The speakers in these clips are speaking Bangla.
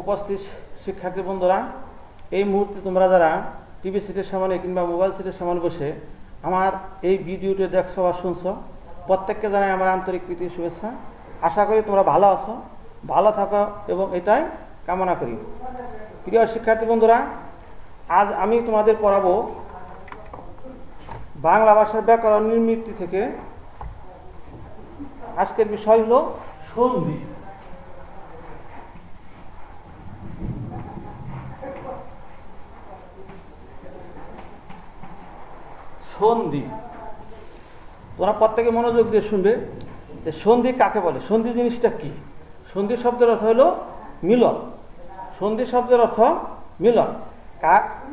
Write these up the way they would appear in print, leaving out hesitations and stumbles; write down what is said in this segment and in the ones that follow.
উপস্থিত শিক্ষার্থী বন্ধুরা, এই মুহূর্তে তোমরা যারা টিভি সিটের সামনে কিংবা মোবাইল সিটের সামনে বসে আমার এই ভিডিওটি দেখছো বা শুনছো, প্রত্যেককে জানাই আমার আন্তরিক প্রীতি শুভেচ্ছা। আশা করি তোমরা ভালো আছো, ভালো থাকো এবং এটাই কামনা করি। প্রিয় শিক্ষার্থী বন্ধুরা, আজ আমি তোমাদের পড়াবো বাংলা ভাষার ব্যাকরণ নির্মিতি থেকে। আজকের বিষয় হলো সন্ধি। সন্ধি তোমরা প্রত্যেকে মনোযোগ দিয়ে শুনবে যে সন্ধি কাকে বলে, সন্ধি জিনিসটা কি। সন্ধি শব্দের অর্থ হলো মিলন। সন্ধি শব্দের অর্থ মিলন।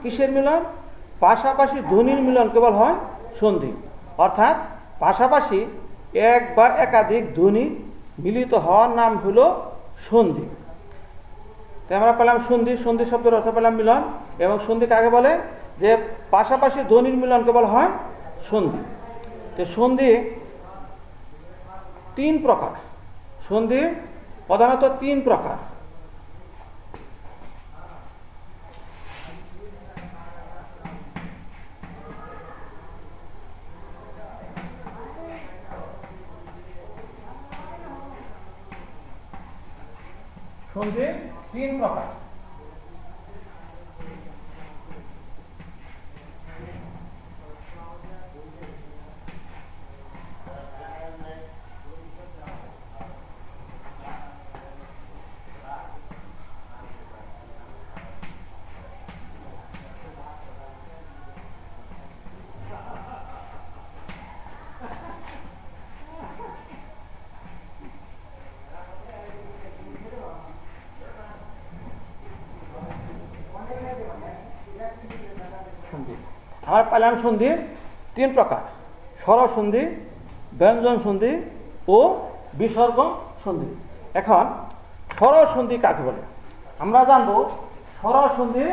কিসের মিলন? পাশাপাশি ধ্বনির মিলন কেবল হয় সন্ধি, অর্থাৎ পাশাপাশি এক বা একাধিক ধ্বনি মিলিত হওয়ার নাম হলো সন্ধি। তো আমরা পেলাম সন্ধি, সন্ধি শব্দের অর্থ পেলাম মিলন, এবং সন্ধি কাকে বলে? যে পাশাপাশি ধ্বনির মিলন কেবল হয় সন্ধি। তো সন্ধি তিন প্রকার। সন্ধি প্রধানত তিন প্রকার। সন্ধি তিন প্রকার। আমার পেলাম সন্ধি তিন প্রকার: স্বরসন্ধি, ব্যঞ্জন সন্ধি ও বিসর্গ সন্ধি। এখন স্বরসন্ধি কাকে বলে আমরা জানবো। স্বরসন্ধি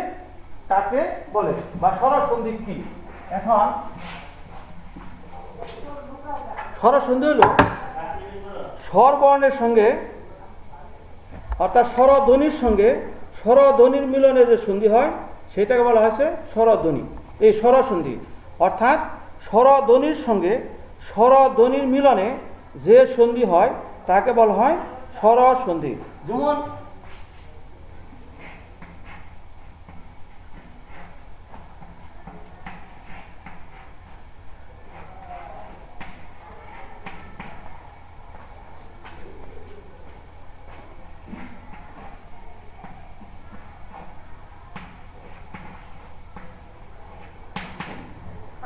কাকে বলে বা স্বরসন্ধি কি? এখন স্বরসন্ধি হলো স্বরবর্ণের সঙ্গে, অর্থাৎ স্বরধ্বনির সঙ্গে স্বরধ্বনির মিলনে যে সন্ধি হয় সেটাকে বলা হয়েছে স্বরধ্বনি। এই স্বরসন্ধি অর্থাৎ স্বরধ্বনির সঙ্গে স্বরধ্বনির মিলনে যে সন্ধি হয় তাকে বলা হয় স্বরসন্ধি। যেমন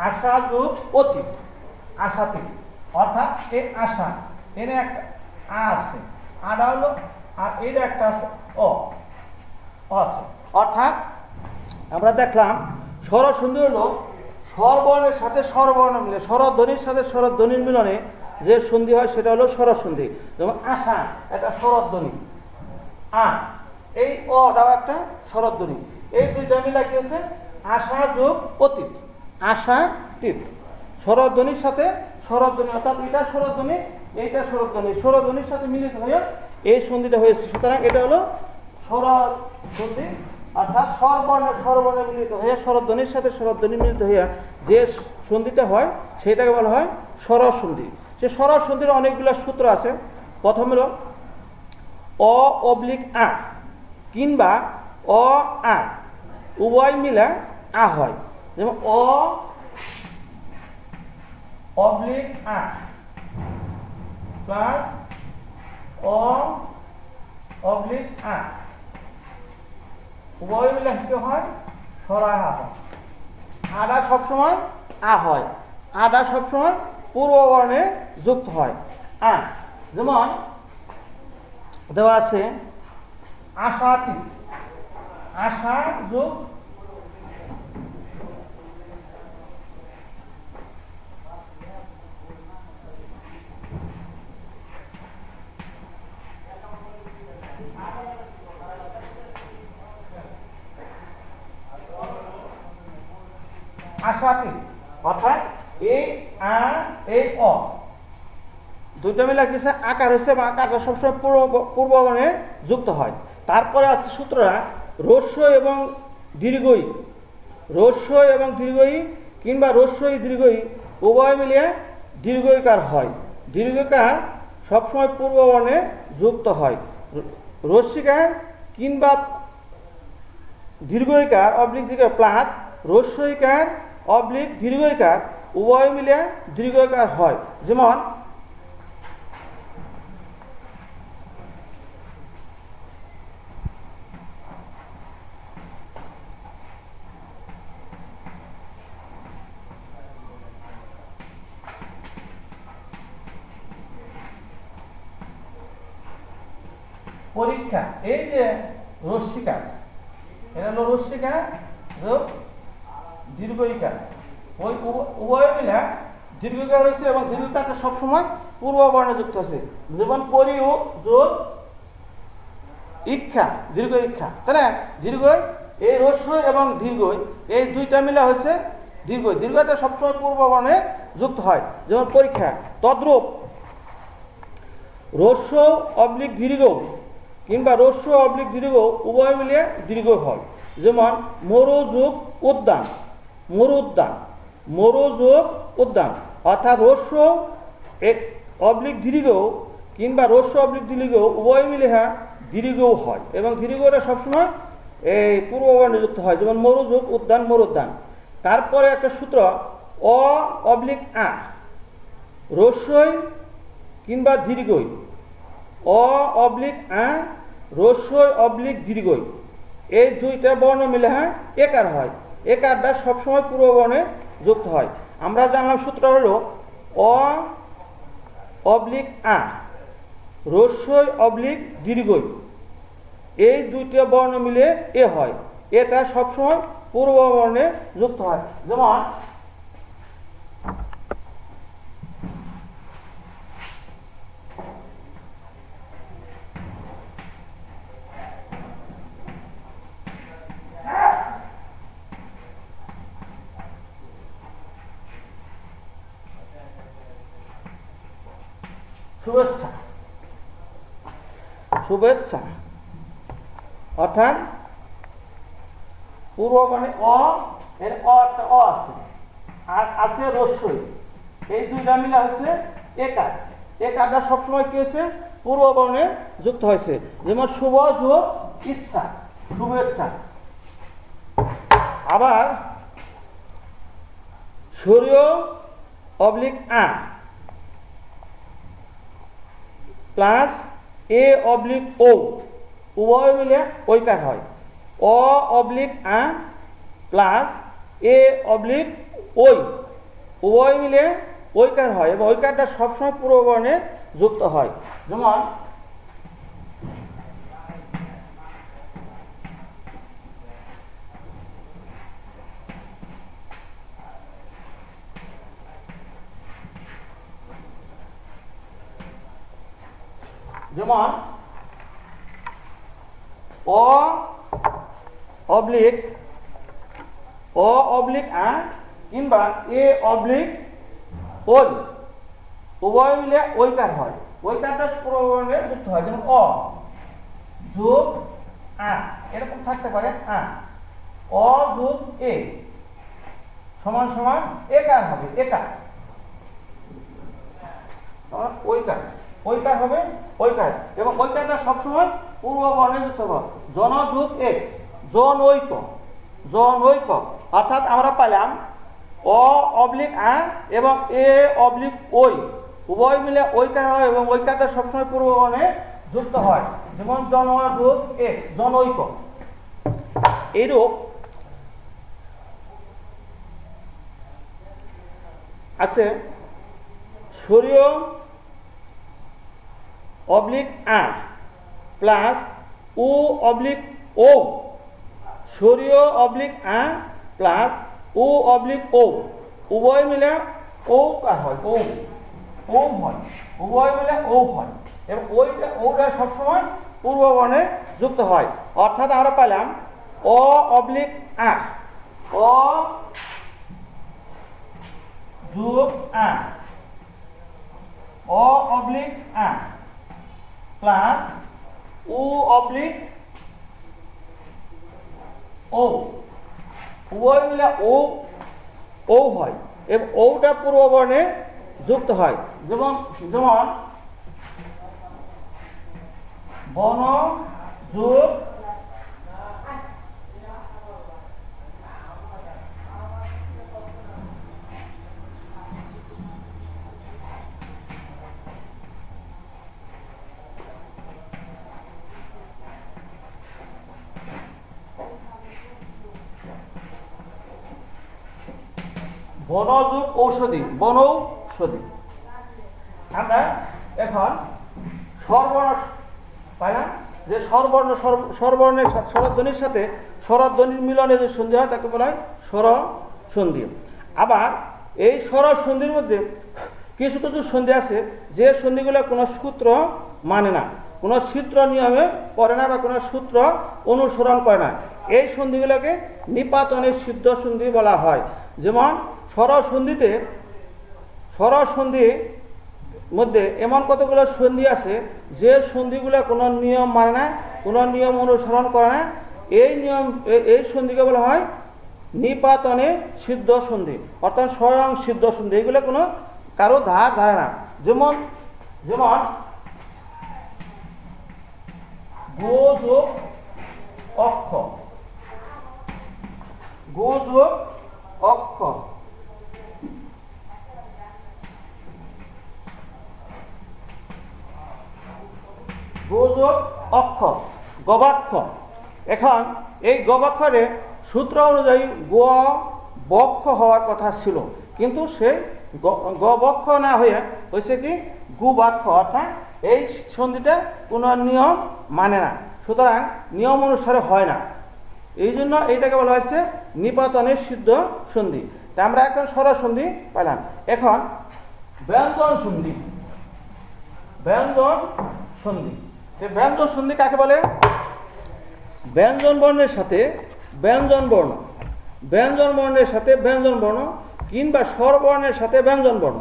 আশা যোগ অতীত, আশাতীত, অর্থাৎ এই আশা এনে একটা আ আছে, আটা হলো, আর এর একটা আছে অ আছে। অর্থাৎ আমরা দেখলাম স্বরসন্ধি হলো স্বরবর্ণের সাথে স্বরবর্ণ মিলে, স্বরধ্বনির সাথে স্বরধ্বনির মিলনে যে সন্ধি হয় সেটা হলো স্বরসন্ধি। যেমন আশা একটা স্বরধ্বনি, আ এই অটাও একটা স্বরধ্বনি, এই দুইটা মিলা কি আছে? আশা যোগ অতীত, আশাতীত। স্বরধ্বনির সাথে স্বরধ্বনি, অর্থাৎ এটা স্বরধ্বনি এইটা স্বরধ্বনি, স্বরধ্বনির সাথে মিলিত হয়ে এই সন্ধিটা হয়েছে। সুতরাং এটা হলো স্বরসন্ধি, অর্থাৎ স্বরবর্ণে মিলিত হয়ে স্বরধ্বনির সাথে স্বরধ্বনি মিলিত হয়ে যে সন্ধিটা হয় সেটাকে বলা হয় স্বরসন্ধি। সে স্বরসন্ধির অনেকগুলো সূত্র আছে। প্রথম হলো অ অবলিক আ কিংবা অ আ উভয় মিলে আ হয়। যেমন অ অবলিক আ প্লাস অ অবলিক আ উভয় মিলে কি হয়? সরাহা হয়। আডা সবসময় আ হয়, আডা সবসময় পূর্ববর্ণে যুক্ত হয় আ। যেমন দেওয়া আছে আশাতীত, আশা যোগ আশাতীত, অর্থাৎ এই আ এই অ দুইটা মিলে কিছু আকার হচ্ছে, বা আকারটা সবসময় পূর্ববর্ণে যুক্ত হয়। তারপরে আছে সূত্রটা রস্যই এবং দীর্ঘই, রস্যই এবং দীর্ঘই কিংবা রস্যই দীর্ঘই উভয় মিলিয়ে দীর্ঘইকার হয়। দীর্ঘইকার সবসময় পূর্ববর্ণে যুক্ত হয়। রস্যিকার কিংবা দীর্ঘইকার অবলিক দীর্ঘ প্লাস রস্যইকার অবলিক দীর্ঘইকার উভয় মিলে দীর্ঘইকার হয়। যেমন পরীক্ষা, এই যে রস্যিকার, এটা হলো রস্যিকার দীর্ঘইকার, ওই উভয় মিলে দীর্ঘইকার হয়েছে এবং দীর্ঘইকারটা সবসময় পূর্ব বর্ণে যুক্ত আছে। যেমন পরি ও যোগ ইচ্ছা, দীর্ঘ ইচ্ছা, তাই না? দীর্ঘ এই রস্য এবং দীর্ঘই এই দুইটা মিলে হয়েছে দীর্ঘই। দীর্ঘটা সবসময় পূর্ব বর্ণে যুক্ত হয়। যেমন পরীক্ষা, তদ্রূপ রস্য অবলিক দীর্ঘ কিংবা রস্য অবলিক দীর্ঘ উভয় মিলিয়ে দীর্ঘ হয়। যেমন মরু যোগ উদ্যান, মরুদ্যান, মরু যোগ উদ্যান, অর্থাৎ রস্য অবলিক দীর্ঘ কিংবা রস্য অবলিক দীর্ঘ উভয় মিলে দীর্ঘও হয় এবং দীর্ঘটা সবসময় এই পূর্ববর্ণে যুক্ত হয়। যেমন মরু যোগ উদ্যান, মরুদ্যান। তারপরে একটা সূত্র অ অবলিক আ, রস্যই কিংবা দীর্ঘই, অ অবলিক আ রস্যই অবলিক দীর্ঘই, এই দুইটা বর্ণ মিলে একার হয়। একারটা সবসময় পূর্ববর্ণে যুক্ত হয়। আমরা জানলাম সূত্র হলো অ অবলিক আ রস্যই অবলিক দীর্ঘই, এই দুইটা বর্ণ মিলে এ হয়। এটা সবসময় পূর্ববর্ণে যুক্ত হয়। যেমন শুভেচ্ছা, শুভেচ্ছা অর্থাৎ পূর্ববর্ণে অ, এর অ একটা অ আছে আর আছে রস্যই, এই দুইটা মিলা হচ্ছে একার। একারটা সবসময় কি হয়েছে পূর্ববর্ণে যুক্ত হয়েছে। যেমন শুভ যোগ ইচ্ছা, শুভেচ্ছা। আবার শরীয় oblique a plus a oblique ও উভয় মিলে ঐকার হয়। অ oblique a plus a oblique ওই উভয় মিলে ঐকার হয় এবং ঐকারটা সবসময় পূর্ববর্ণে যুক্ত হয়। যেমন যেমন অ অবলিক আ কিংবা এ অবলিক ওই উভয় মিলে ঐকার হয়। ঐকারটা পূর্ববর্ণে যুক্ত হয়। যেমন অ যোগ আ এরকম থাকতে পারে আ, অ যোগ এ সমান সমান একার হবে, একার ঐকার, ঐকার হবে ঐকার এবং ঐকারটা সবসময় পূর্ববর্ণে যুক্ত হবে। জন যোগ এক, জন ঐক, জন ঐক, অর্থাৎ আমরা পেলাম অ অবলিক আ এবং এ অবলিক ওই উভয় মিলে ঐকার হয় এবং ঐকারটা সবসময় পূর্ববর্ণে যুক্ত হয়। যেমন জন যোগ এক, জন ঐক। এইরূপ আছে শরীয় অবলিক আ প্লাস উ অবলিক ও, শরীয় অবলিক আ প্লাস উ অবলিক ও উভয় মিলে ও হয়, ও ও হয়, উভয় মিলে ও হয় এবং ওটা সবসময় পূর্ববর্ণে যুক্ত হয়। অর্থাৎ আমরা পেলাম অ অবলিক আ, অ যোগ আ, অ অবলিক আ প্লাস উ অবলিক ও, উভয় মিলে ও ও হয় এবং ওটা পূর্ব বর্ণে যুক্ত হয়। যেমন যেমন বন যোগ বনযোগ ঔষধি, বনৌষধি। আমরা এখন স্বরবর্ণ পাইলাম যে স্বরবর্ণের সাথে স্বরধ্বনির সাথে স্বরধ্বনির মিলনে যে সন্ধি হয় তাকে বলা হয় স্বর সন্ধি। আবার এই স্বর সন্ধির মধ্যে কিছু কিছু সন্ধি আছে যে সন্ধিগুলো কোনো সূত্র মানে না, কোনো সূত্র নিয়মে পড়ে না বা কোনো সূত্র অনুসরণ করে না। এই সন্ধিগুলোকে নিপাতনের সিদ্ধ সন্ধি বলা হয়। যেমন স্বরসন্ধিতে স্বরসন্ধির মধ্যে এমন কতগুলো সন্ধি আছে যে সন্ধিগুলো কোনো নিয়ম মানে না, কোনো নিয়ম অনুসরণ করে না। এই সন্ধিকে বলা হয় নিপাতনে সিদ্ধ সন্ধি, অর্থাৎ স্বয়ং সিদ্ধ সন্ধি। এগুলো কোনো কারো ধার ধারে না। যেমন যেমন গো যোগ অক্ষ, গো যোগ অক্ষ, গোযোগ অক্ষ, গবাক্ষ। এখন এই গবাক্ষরে সূত্র অনুযায়ী গ বক্ষ হওয়ার কথা ছিল, কিন্তু সেই গবক্ষ না হয়ে হয়েছে কি গুবাক্ষ, অর্থাৎ এই সন্ধিটা কোনো নিয়ম মানে না, সুতরাং নিয়ম অনুসারে হয় না। এই জন্য এইটাকে বলা হয়েছে নিপাতনের সিদ্ধ সন্ধি। তা আমরা এখন স্বরসন্ধি পেলাম। এখন ব্যঞ্জন সন্ধি, ব্যঞ্জন সন্ধি। ব্যঞ্জন সন্ধি কাকে বলে? ব্যঞ্জন বর্ণের সাথে ব্যঞ্জন বর্ণ, ব্যঞ্জন বর্ণের সাথে ব্যঞ্জন বর্ণ কিংবা স্বরবর্ণের সাথে ব্যঞ্জন বর্ণ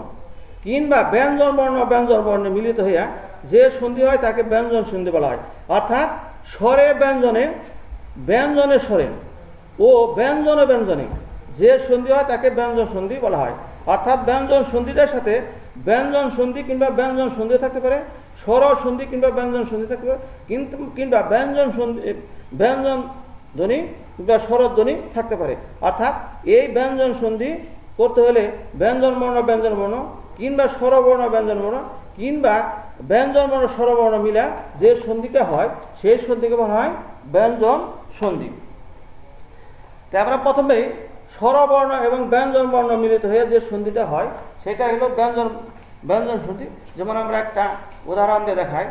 কিংবা ব্যঞ্জন বর্ণে মিলিত হইয়া যে সন্ধি হয় তাকে ব্যঞ্জন সন্ধি বলা হয়। অর্থাৎ স্বরে ব্যঞ্জনে, ব্যঞ্জনে স্বরে ও ব্যঞ্জনে ব্যঞ্জনে যে সন্ধি হয় তাকে ব্যঞ্জন সন্ধি বলা হয়। অর্থাৎ ব্যঞ্জন সন্ধিটার সাথে ব্যঞ্জন সন্ধি কিংবা ব্যঞ্জন সন্ধি থাকতে পারে, স্বর সন্ধি কিংবা ব্যঞ্জন সন্ধি থাকতে পারে, কিংবা ব্যঞ্জন সন্ধি, ব্যঞ্জন ধ্বনি কিংবা স্বরধ্বনি থাকতে পারে। অর্থাৎ এই ব্যঞ্জন সন্ধি করতে হলে ব্যঞ্জন বর্ণ কিংবা স্বরবর্ণ ব্যঞ্জন বর্ণ কিংবা ব্যঞ্জন বর্ণ স্বরবর্ণ মিলা যে সন্ধিটা হয় সেই সন্ধিকে বলা হয় ব্যঞ্জন সন্ধি। তাই আমরা প্রথমেই স্বরবর্ণ এবং ব্যঞ্জন বর্ণ মিলিত হয়ে যে সন্ধিটা হয় সেটা হলো ব্যঞ্জন সন্ধি। যেমন আমরা একটা উদাহরণ দিয়ে দেখাই।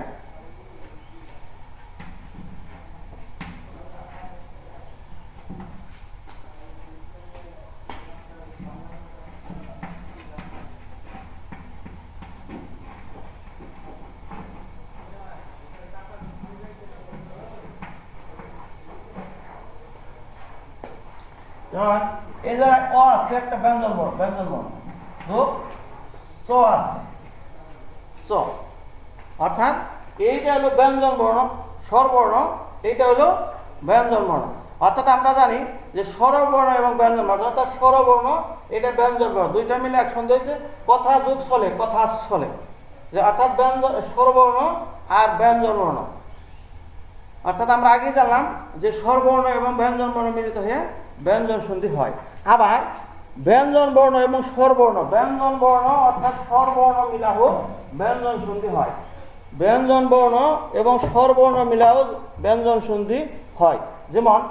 যেমন এই জায়গায় অ আছে একটা ব্যঞ্জন বর্ণ যোগ চ আছে, চ, অর্থাৎ এইটা হলো ব্যঞ্জন বর্ণ, স্বরবর্ণ, এইটা হলো ব্যঞ্জন বর্ণ। অর্থাৎ আমরা জানি যে স্বরবর্ণ এবং ব্যঞ্জন বর্ণ, অর্থাৎ স্বরবর্ণ এটা ব্যঞ্জন বর্ণ দুইটা মিলে এক সন্ধি হয়েছে কথা যোগ চলে, কথা চলে, যে অর্থাৎ ব্যঞ্জন স্বরবর্ণ আর ব্যঞ্জন বর্ণ। অর্থাৎ আমরা আগে জানলাম যে স্বরবর্ণ এবং ব্যঞ্জন বর্ণ মিলিত হয়ে ব্যঞ্জন সন্ধি হয়। আবার ব্যঞ্জন বর্ণ এবং স্বরবর্ণ, ব্যঞ্জন বর্ণ অর্থাৎ স্বরবর্ণ মিলাহ ব্যঞ্জন সন্ধি হয়, ব্যঞ্জন বর্ণ এবং স্বরবর্ণ মিলাহ ব্যঞ্জন সন্ধি হয়। যেমন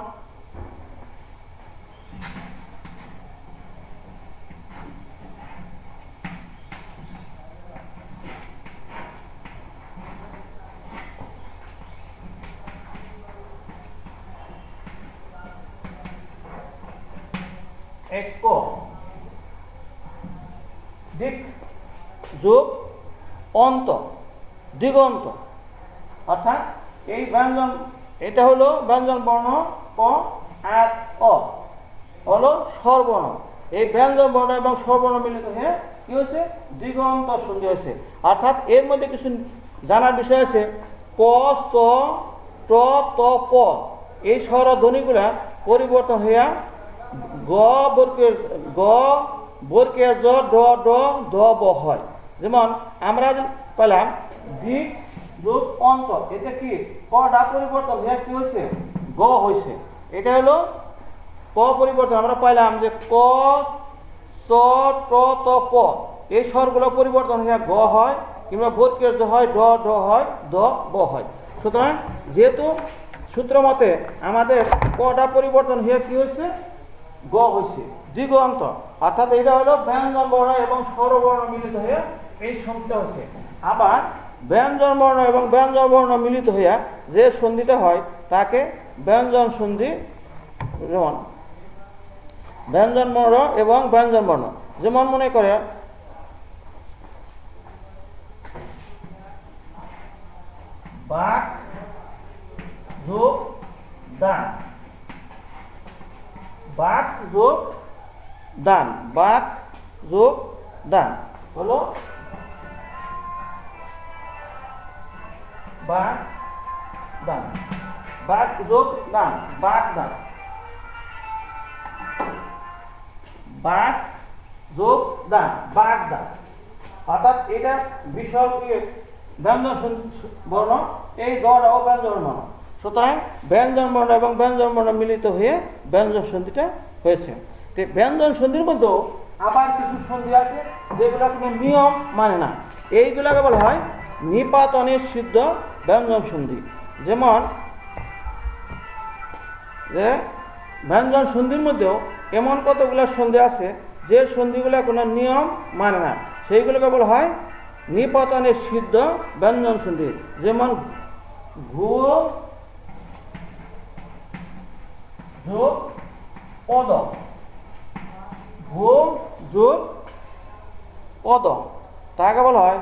এক দিক যোগ অন্ত, দিগন্ত, অর্থাৎ এই ব্যঞ্জন, এটা হলো ব্যঞ্জন বর্ণ ক আর অ হলো স্বরবর্ণ। এই ব্যঞ্জন বর্ণ এবং স্বরবর্ণ মিলিত হয়ে কি হয়েছে দিগন্ত সন্ধি হয়েছে। অর্থাৎ এর মধ্যে কিছু জানার বিষয় আছে। ক চ ট ত প এই স্বরধ্বনিগুলা পরিবর্তন হইয়া গ বর্গীয় জ ড ড দ ব হয়। যেমন আমরা পেলাম দিক যোগ অন্ত, এটা কি কটা পরিবর্তন হইয়া কি হয়েছে গ হয়েছে। এটা হলো ক পরিবর্তন। আমরা পাইলাম যে ক চ ট ত প এই স্বরগুলো পরিবর্তন হইয়া গ হয়, কিংবা বর্গীয় জ হয় ড ড হয় দ ব হয়। সুতরাং যেহেতু সূত্র মতে আমাদের কটা পরিবর্তন হইয়া কি হয়েছে গ হয়েছে দিগন্ত, অর্থাৎ এটা হলো ব্যঞ্জন বর্ণ এবং স্বরবর্ণ মিলিত হইয়া এই সন্ধিটা হয়েছে। আবার ব্যঞ্জন বর্ণ এবং ব্যঞ্জন বর্ণ মিলিত হইয়া যে সন্ধিটা হয় তাকে ব্যঞ্জন সন্ধি। যেমন ব্যঞ্জন বর্ণ এবং ব্যঞ্জন বর্ণ, যেমন মনে করে বাক যোগ দান, বাক যোগ দান, বাক যোগ দান হলো বাক দান, বাক যোগ দান, বাক দান, বাক যোগ দান, বাক দান। অর্থাৎ এটা বিসর্গ ব্যঞ্জন বর্ণ, এই গড়াও ব্যঞ্জন বর্ণ। সুতরাং ব্যঞ্জন বর্ণ এবং ব্যঞ্জন বর্ণ মিলিত হয়ে ব্যঞ্জন সন্ধিটা হয়েছে। ব্যঞ্জন সন্ধির মধ্যেও আবার কিছু সন্ধি আছে যেগুলো কোনো নিয়ম মানে না, এইগুলোকে বলা হয় নিপাতনের সিদ্ধ ব্যঞ্জন সন্ধি। যেমন যে ব্যঞ্জন সন্ধির মধ্যেও এমন কতগুলো সন্ধি আছে যে সন্ধিগুলো কোনো নিয়ম মানে না, সেইগুলোকে বলা হয় নিপাতনের সিদ্ধ ব্যঞ্জন সন্ধি। যেমন ঘু যোগ পদ, ঘু যোগ পদ, তাকে বলা হয়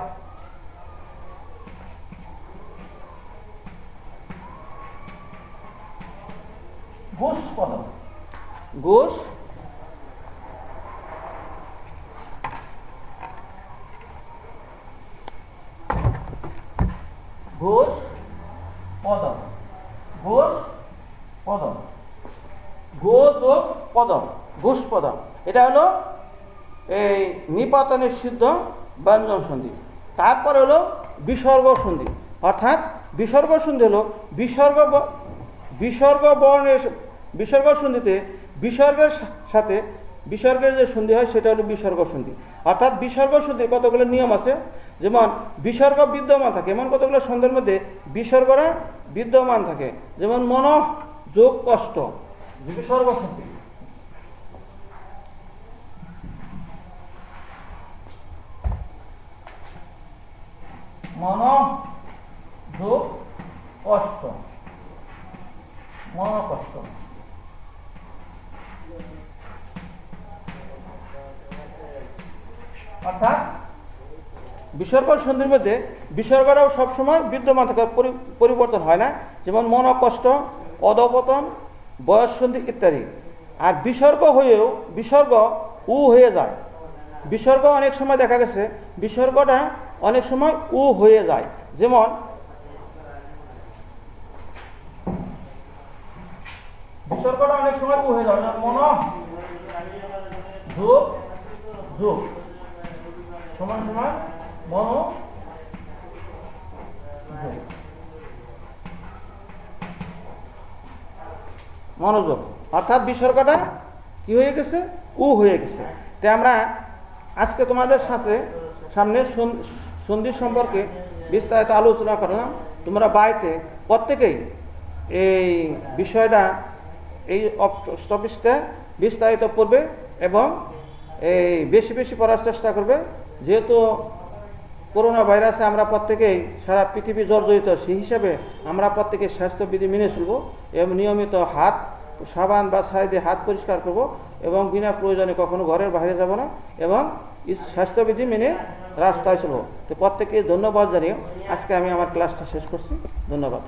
ঘোষ পদ, ঘোষ ঘোষ পদম, ঘোষ পদম, ঘোষ ও পদম, ঘোষ পদম। এটা হলো এই নিপাতনের সিদ্ধ ব্যঞ্জন সন্ধি। তারপরে হলো বিসর্গ সন্ধি, অর্থাৎ বিসর্গ সন্ধি হলো বিসর্গ বর্ণের বিসর্গ সন্ধিতে বিসর্গের সাথে বিসর্গের যে সন্ধি হয় সেটা হলো বিসর্গ সন্ধি। অর্থাৎ বিসর্গ সন্ধির কতগুলো নিয়ম আছে, যেমন বিসর্গ বিদ্যমান থাকে, এমন কতগুলো সন্ধির মধ্যে বিসর্গরা বিদ্যমান থাকে। যেমন মন যোগ কষ্ট, বিসর্গ সন্ধি। মন যোগ কষ্ট, মন কষ্ট। অর্থাৎ বিসর্গ সন্ধির মধ্যে বিসর্গরাও সবসময় বিদ্যমান থাকে, পরিবর্তন হয় না। যেমন মন কষ্ট, অধপতন, বয়স সন্ধি ইত্যাদি। আর বিসর্গ হয়েও বিসর্গ উ হয়ে যায়। বিসর্গ অনেক সময় দেখা গেছে বিসর্গটা অনেক সময় উ হয়ে যায়। যেমন বিসর্গটা অনেক সময় উ হয়ে যায়, মন যোগ যোগ সমান সমান মন মনোযোগ, অর্থাৎ বিসর্গটা কি হয়ে গেছে উ হয়ে গেছে। তাই আমরা আজকে তোমাদের সামনে সন্ধি সম্পর্কে বিস্তারিত আলোচনা করলাম। তোমরা বাড়িতে প্রত্যেকেই এই বিষয়টা এই টপিকটা বিস্তারিত পড়বে এবং এই বেশি বেশি পড়ার চেষ্টা করবে। যেহেতু করোনা ভাইরাসে আমরা প্রত্যেকেই সারা পৃথিবী জর্জরিত, সেই হিসাবে আমরা প্রত্যেকে স্বাস্থ্যবিধি মেনে চলব এবং নিয়মিত হাত সাবান বা ছাই দিয়ে হাত পরিষ্কার করব এবং বিনা প্রয়োজনে কখনো ঘরের বাইরে যাব না এবং স্বাস্থ্যবিধি মেনে রাস্তায় চলব। তো প্রত্যেকে ধন্যবাদ জানিয়ে আজকে আমি আমার ক্লাসটা শেষ করছি। ধন্যবাদ।